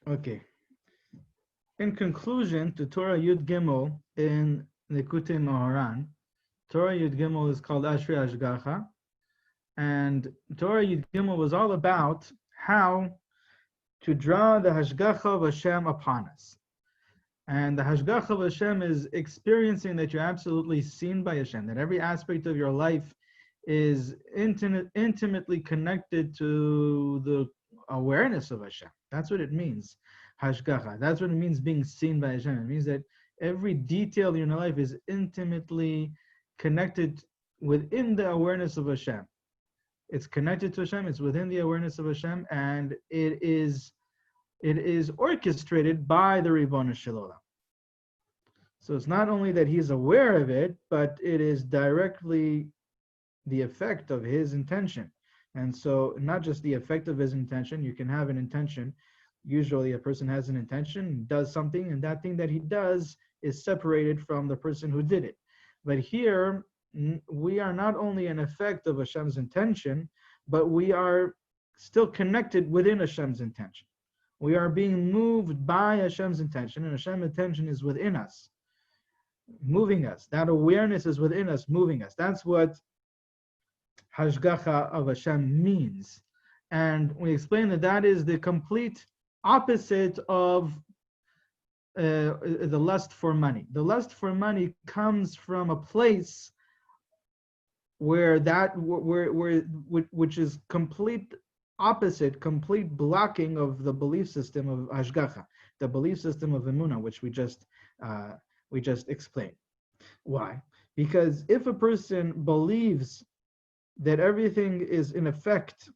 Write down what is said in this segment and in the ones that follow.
Okay. In conclusion to Torah Yud Gimel in Likutei Moharan, Torah Yud Gimel is called Ashrei Hashgacha, and Torah Yud Gimel was all about how to draw the Hashgacha of Hashem upon us. And the Hashgacha of Hashem is experiencing that you're absolutely seen by Hashem, that every aspect of your life is intimately connected to the awareness of Hashem. That's what it means, Hashgacha. That's what it means being seen by Hashem. It means that every detail in your life is intimately connected within the awareness of Hashem. It's connected to Hashem, it's within the awareness of Hashem, and it is orchestrated by the Ribono Shel Olam. So it's not only that he's aware of it, but it is directly the effect of his intention. And so not just the effect of his intention, you can have an intention. Usually a person has an intention, does something, and that thing that he does is separated from the person who did it. But here, we are not only an effect of Hashem's intention, but we are still connected within Hashem's intention. We are being moved by Hashem's intention, and Hashem's intention is within us, moving us. That awareness is within us, moving us. That's what Hashgacha of Hashem means. And we explain that that is the complete opposite of the lust for money. The lust for money comes from a place where which is complete opposite, complete blocking of the belief system of Hashgacha, the belief system of Emunah, which we just explained. Why? Because if a person believes that everything is in effect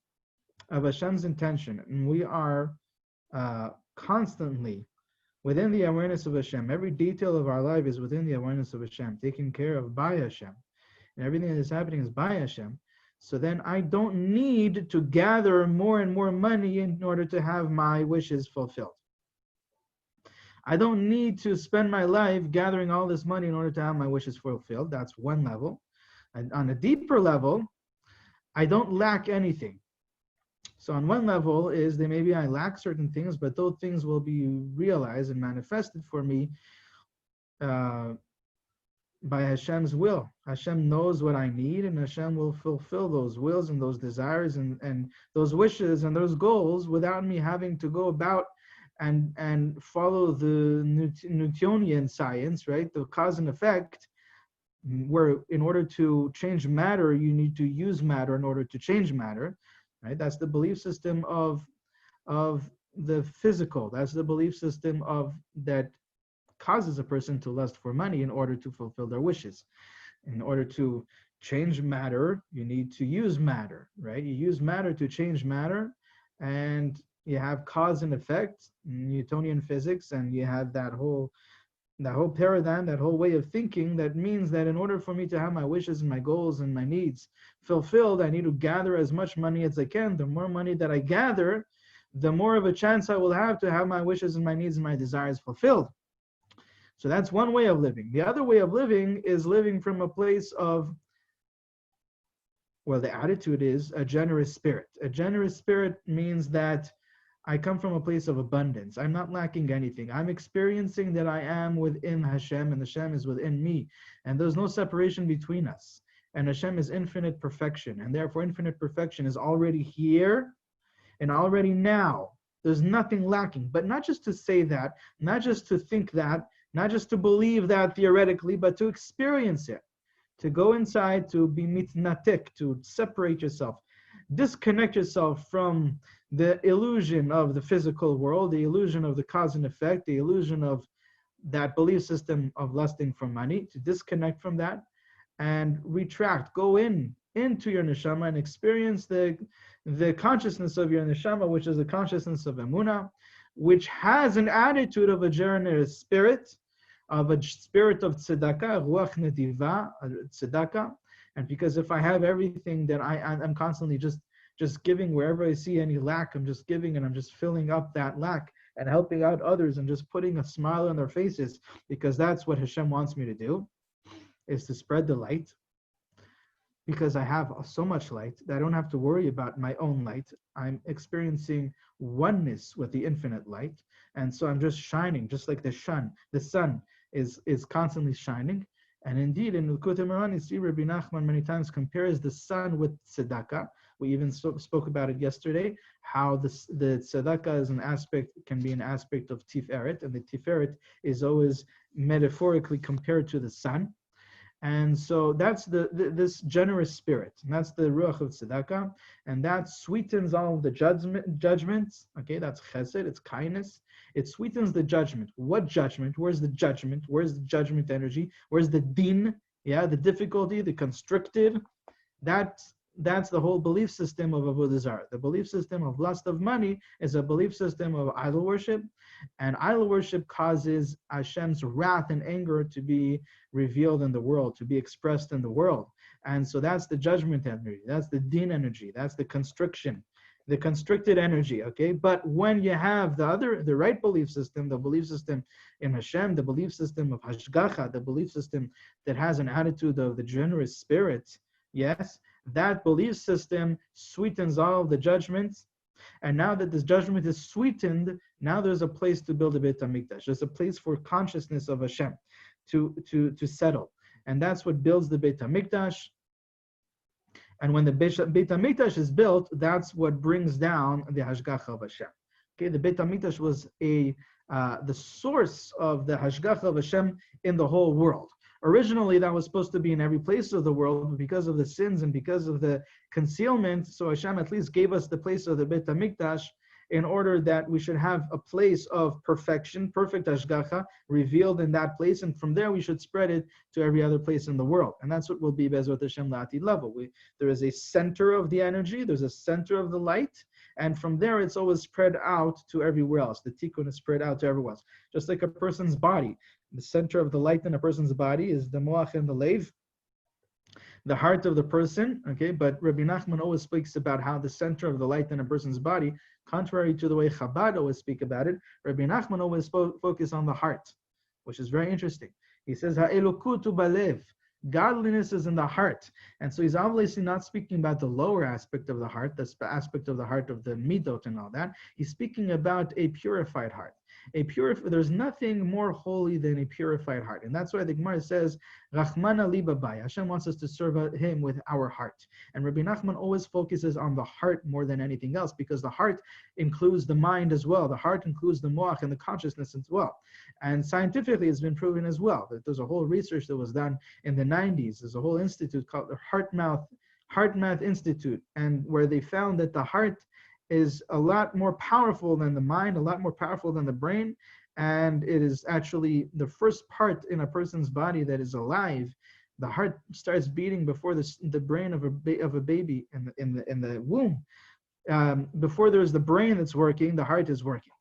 of Hashem's intention, and we are constantly within the awareness of Hashem, every detail of our life is within the awareness of Hashem, taken care of by Hashem, and everything that is happening is by Hashem, so then I don't need to gather more and more money in order to have my wishes fulfilled. I don't need to spend my life gathering all this money in order to have my wishes fulfilled. That's one level. And on a deeper level, I don't lack anything. So on one level is that maybe I lack certain things, but those things will be realized and manifested for me by Hashem's will. Hashem knows what I need, and Hashem will fulfill those wills and those desires and those wishes and those goals without me having to go about and follow the Newtonian science, right? The cause and effect, where in order to change matter, you need to use matter in order to change matter, right? That's the belief system of the physical. That's the belief system of that causes a person to lust for money in order to fulfill their wishes. In order to change matter, you need to use matter, right? You use matter to change matter, and you have cause and effect, Newtonian physics, and you have that whole paradigm, that whole way of thinking that means that in order for me to have my wishes and my goals and my needs fulfilled, I need to gather as much money as I can. The more money that I gather, the more of a chance I will have to have my wishes and my needs and my desires fulfilled. So that's one way of living. The other way of living is living from a place of, well, the attitude is a generous spirit. A generous spirit means that I come from a place of abundance. I'm not lacking anything. I'm experiencing that I am within Hashem, and Hashem is within me. And there's no separation between us. And Hashem is infinite perfection. And therefore, infinite perfection is already here and already now. There's nothing lacking. But not just to say that, not just to think that, not just to believe that theoretically, but to experience it. To go inside, to be mitnatik, to separate yourself, disconnect yourself from the illusion of the physical world, the illusion of the cause and effect, the illusion of that belief system of lusting for money, to disconnect from that and retract, go into your neshama and experience the consciousness of your neshama, which is the consciousness of Emunah, which has an attitude of a generous spirit, of a spirit of tzedakah, ruach netiva, tzedakah. And because if I have everything, then I'm constantly just giving wherever I see any lack. I'm just giving, and I'm just filling up that lack and helping out others and just putting a smile on their faces, because that's what Hashem wants me to do, is to spread the light. because I have so much light that I don't have to worry about my own light. I'm experiencing oneness with the infinite light. And so I'm just shining, just like the sun. The sun is constantly shining. And indeed, in Likutei Moharan, you see Rabbi Nachman many times compares the sun with tzedakah. We even spoke about it yesterday, how the tzedakah is an aspect, can be an aspect of tiferet, and the tiferet is always metaphorically compared to the sun. And so that's this generous spirit, and that's the ruach of tzedakah, and that sweetens all of the judgments. Okay, that's chesed, it's kindness. It sweetens the judgment. What judgment? Where's the judgment? Where's the judgment energy? Where's the din? Yeah, the difficulty, the constricted. That's the whole belief system of Avodah Zarah. The belief system of lust of money is a belief system of idol worship, and idol worship causes Hashem's wrath and anger to be revealed in the world, to be expressed in the world. And so that's the judgment energy, that's the din energy, that's the constriction, the constricted energy, okay? But when you have the right belief system, the belief system in Hashem, the belief system of Hashgacha, the belief system that has an attitude of the generous spirit, yes, that belief system sweetens all of the judgments. And now that this judgment is sweetened, now there's a place to build a Beit HaMikdash. There's a place for consciousness of Hashem to settle. And that's what builds the Beit HaMikdash. And when the Beit HaMikdash is built, that's what brings down the Hashgacha of Hashem. Okay, the Beit HaMikdash was the source of the Hashgacha of Hashem in the whole world. Originally, that was supposed to be in every place of the world, but because of the sins and because of the concealment, so Hashem at least gave us the place of the Beit HaMikdash in order that we should have a place of perfection, perfect Hashgacha, revealed in that place, and from there we should spread it to every other place in the world. And that's what will be Bezrat Hashem La'atid level. There is a center of the energy, there's a center of the light, and from there it's always spread out to everywhere else. The tikkun is spread out to everywhere else. Just like a person's body. The center of the light in a person's body is the moach and the lev, the heart of the person, okay? But Rabbi Nachman always speaks about how the center of the light in a person's body, contrary to the way Chabad always speak about it, Rabbi Nachman always focus on the heart, which is very interesting. He says, Ha'elokutu balev, godliness is in the heart. And so he's obviously not speaking about the lower aspect of the heart, the aspect of the heart of the midot and all that. He's speaking about a purified heart. There's nothing more holy than a purified heart. And that's why the Gemara says, Rachmana liba bay. Hashem wants us to serve him with our heart. And Rabbi Nachman always focuses on the heart more than anything else, because the heart includes the mind as well. The heart includes the moach and the consciousness as well. And scientifically, it's been proven as well that there's a whole research that was done in the 90s. There's a whole institute called the HeartMath Institute, and where they found that the heart is a lot more powerful than the mind, a lot more powerful than the brain, and it is actually the first part in a person's body that is alive. The heart starts beating before the brain of a baby in the womb. Before there's the brain that's working, the heart is working.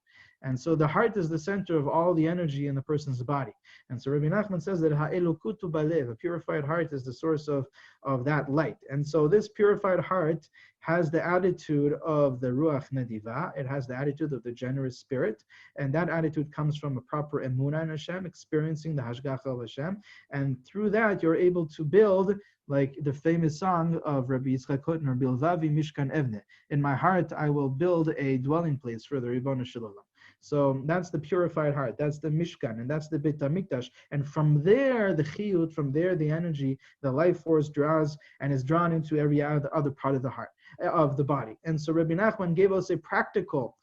And so the heart is the center of all the energy in the person's body. And so Rabbi Nachman says that ha'elokutu balev, a purified heart, is the source of that light. And so this purified heart has the attitude of the ruach nediva. It has the attitude of the generous spirit. And that attitude comes from a proper emunah in Hashem, experiencing the hashgacha of Hashem. And through that, you're able to build, like the famous song of Rabbi Yitzchak Kotner, Bilvavi Mishkan Evne. In my heart, I will build a dwelling place for the Ribono Shel Olam. So that's the purified heart, that's the Mishkan, and that's the Beit HaMikdash. And from there, the chiyut, from there, the energy, the life force draws and is drawn into every other part of the heart, of the body. And so Rabbi Nachman gave us a practical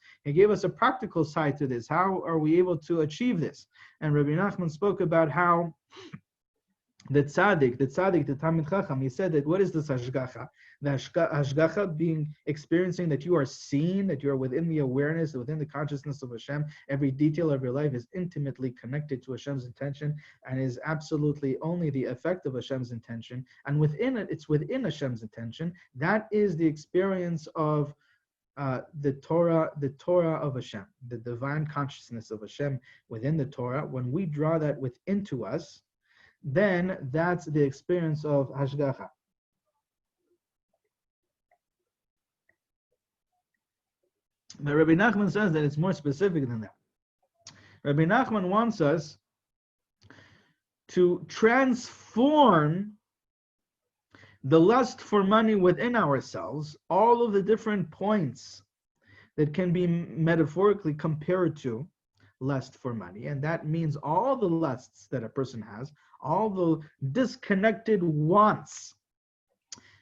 side to this. How are we able to achieve this? And Rabbi Nachman spoke about how the tzaddik, the Talmid Chacham, he said that what is this hashgacha? The hashgacha being experiencing that you are seen, that you are within the awareness, within the consciousness of Hashem. Every detail of your life is intimately connected to Hashem's intention and is absolutely only the effect of Hashem's intention. And within it, it's within Hashem's intention. That is the experience of the Torah of Hashem, the divine consciousness of Hashem within the Torah. When we draw that within to us, then that's the experience of hashgacha. But Rabbi Nachman says that it's more specific than that. Rabbi Nachman wants us to transform the lust for money within ourselves, all of the different points that can be metaphorically compared to lust for money. And that means all the lusts that a person has, all the disconnected wants.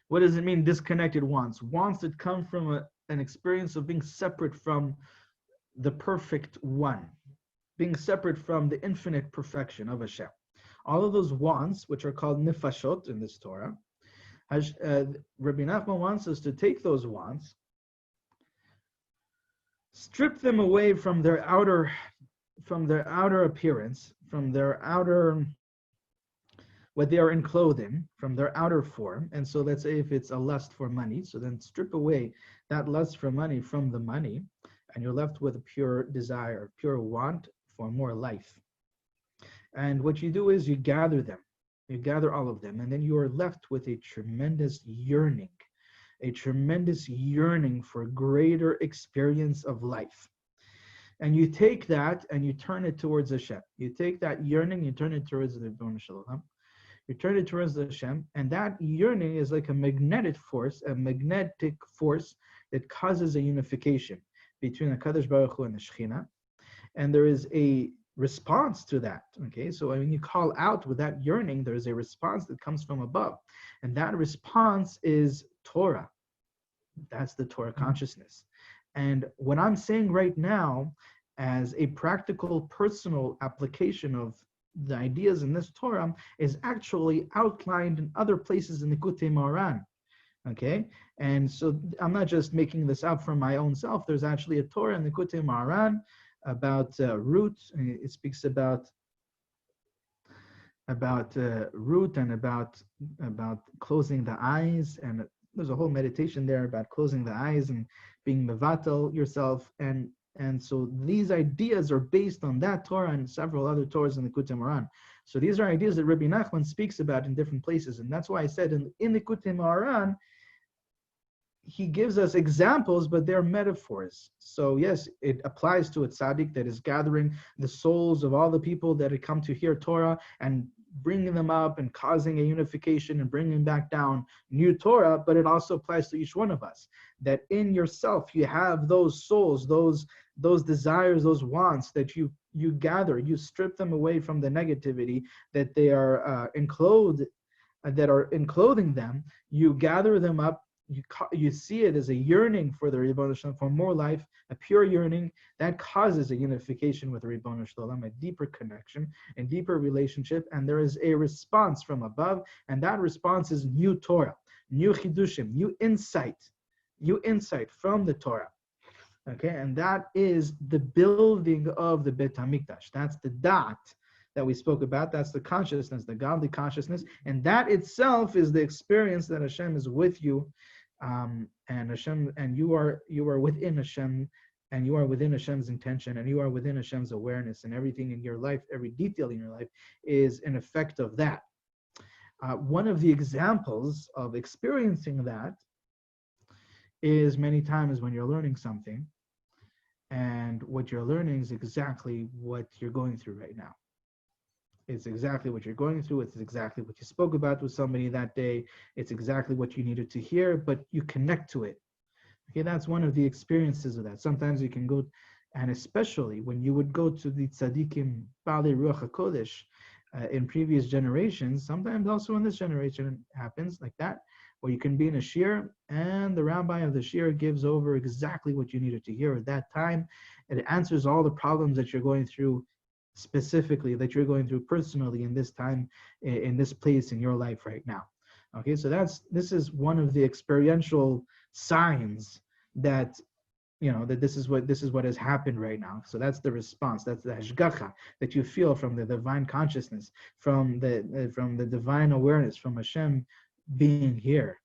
What does it mean, disconnected wants? Wants that come from an experience of being separate from the perfect one, being separate from the infinite perfection of Hashem. All of those wants, which are called nefashot in this Torah, Rabbi Nachman wants us to take those wants, strip them away from their outer appearance, from their outer, what they are enclosed in, from their outer form. And so let's say if it's a lust for money, so then strip away that lust for money from the money, and you're left with a pure desire, pure want for more life. And what you do is you gather them, you gather all of them, and then you are left with a tremendous yearning for greater experience of life. And you take that and you turn it towards Hashem. You take that yearning, you turn it towards the Ribono Shel Olam. You turn it towards Hashem, and that yearning is like a magnetic force that causes a unification between the Kadosh Baruch Hu and the Shekhinah. And there is a response to that. Okay, so when you call out with that yearning, there is a response that comes from above. And that response is Torah. That's the Torah consciousness. And what I'm saying right now, as a practical, personal application of the ideas in this Torah, is actually outlined in other places in the Likutei Moharan. Okay, and so I'm not just making this up for my own self. There's actually a Torah in the Likutei Moharan about root. It speaks about root and about closing the eyes, and there's a whole meditation there about closing the eyes and being mevatel yourself, and so these ideas are based on that Torah and several other Torahs in the Likutei Moharan. So these are ideas that Rabbi Nachman speaks about in different places, and that's why I said in the Likutei Moharan, he gives us examples, but they're metaphors. So yes, it applies to a tzaddik that is gathering the souls of all the people that had come to hear Torah and bringing them up and causing a unification and bringing back down new Torah, but it also applies to each one of us, that in yourself you have those souls, those desires, those wants that you gather, you strip them away from the negativity that they are enclosing them, you gather them up. You see it as a yearning for the Ribono Shel Olam, for more life, a pure yearning that causes a unification with the Ribono Shel Olam, a deeper connection, a deeper relationship, and there is a response from above, and that response is new Torah, new chidushim, new insight from the Torah. Okay, and that is the building of the Beit HaMikdash. That's the dot that we spoke about. That's the consciousness, the godly consciousness, and that itself is the experience that Hashem is with you. And Hashem, and you are within Hashem, and you are within Hashem's intention, and you are within Hashem's awareness, and everything in your life, every detail in your life is an effect of that. One of the examples of experiencing that is many times when you're learning something, and what you're learning is exactly what you're going through right now. It's exactly what you're going through. It's exactly what you spoke about with somebody that day. It's exactly what you needed to hear, but you connect to it. Okay, that's one of the experiences of that. Sometimes you can go, and especially when you would go to the tzaddikim, Baalei Ruach HaKodesh, in previous generations, sometimes also in this generation it happens like that, where you can be in a shir, and the rabbi of the shir gives over exactly what you needed to hear at that time. It answers all the problems that you're going through specifically, that you're going through personally in this time, in this place in your life right now. Okay, so this is one of the experiential signs that that this is what has happened right now. So that's the response, that's the hashgacha that you feel from the divine consciousness, from the divine awareness, from Hashem being here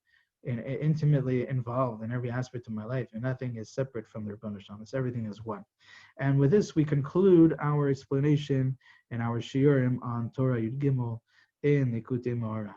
and intimately involved in every aspect of my life, and nothing is separate from the Ribono Shel Olam. It's everything is one. And with this, we conclude our explanation and our shiurim on Torah Yud Gimel in Likutei Moharan.